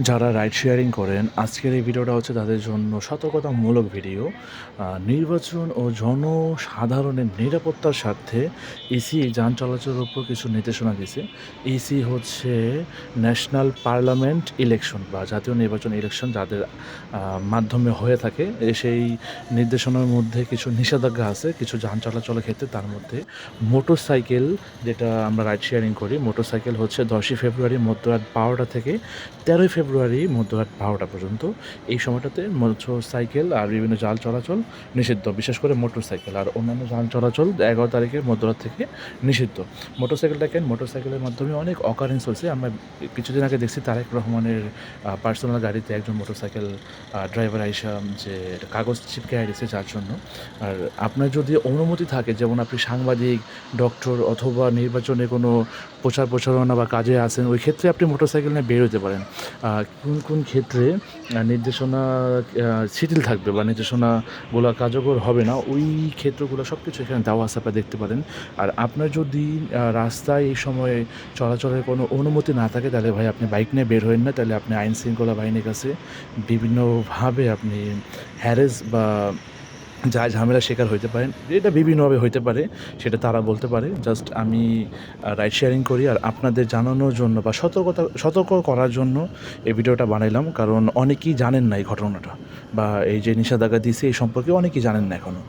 যারা ride sharing করেন আজকের এই ভিডিওটা হচ্ছে তাদের জন্য সতর্কতামূলক ভিডিও। নির্বাচন ও জনসাধারণের নিরাপত্তার স্বার্থে ইসি যান চলাচলের উপর কিছু নির্দেশনা দিয়েছে। ইসি হচ্ছে ন্যাশনাল পার্লামেন্ট ইলেকশন বা জাতীয় নির্বাচন ইলেকশন যাদের মাধ্যমে হয়ে থাকে সেই নির্দেশনার মধ্যে কিছু নিষেধাজ্ঞা আছে কিছু যান চলাচলের ক্ষেত্রে। তার মধ্যে মোটর সাইকেল, যেটা আমরা রাইড শেয়ারিং করি, মোটর সাইকেল হচ্ছে 10ই ফেব্রুয়ারি মধ্যরাত 12টা থেকে 13ই ফেব্রুয়ারি মধ্যরাত 12টা পর্যন্ত। এই সময়টাতে মোটর সাইকেল আর বিভিন্ন যান চলাচল নিষিদ্ধ, বিশেষ করে মোটর সাইকেল। আর অন্যান্য যান চলাচল 11 তারিখের মধ্যরাত থেকে নিষিদ্ধ। মোটর সাইকেলটা কেন, মোটর সাইকেলের মাধ্যমে অনেক অকারেন্স হয়েছে। আমরা কিছুদিন আগে দেখছি তারেক রহমানের পার্সোনাল গাড়িতে একজন মোটর সাইকেল ড্রাইভার আইসা যে কাগজ ছিটকে দিয়েছে যার জন্য। আর আপনার যদি অনুমতি থাকে, যেমন আপনি সাংবাদিক, ডক্টর অথবা নির্বাচনে কোনো প্রচার প্রচারণা বা কাজে আছেন, ওই ক্ষেত্রে আপনি মোটরসাইকেল নিয়ে বের হতে পারেন। কোন কোন ক্ষেত্রে নির্দেশনা শিথিল থাকবে বা নির্দেশনাগুলো কার্যকর হবে না, ওই ক্ষেত্রগুলো সব কিছু এখানে দেওয়া আছে, আপনারা দেখতে পারেন। আর আপনার যদি রাস্তায় এই সময়ে চলাচলের কোনো অনুমতি না থাকে, তাহলে ভাই আপনি বাইক নিয়ে বের হবেন না। তাহলে আপনি আইন শৃঙ্খলা বাহিনীর কাছে বিভিন্নভাবে আপনি হ্যারেস বা যা ঝামেলার শিকার হইতে পারেন। এটা বিভিন্নভাবে হইতে পারে, সেটা তারা বলতে পারে। জাস্ট আমি রাইড শেয়ারিং করি আর আপনাদের জানানোর জন্য বা সতর্ক করার জন্য এই ভিডিওটা বানাইলাম। কারণ অনেকেই জানেন না এই ঘটনাটা বা এই যে নিষেধাজ্ঞা দিয়েছে এই সম্পর্কে অনেকেই জানেন না এখনও।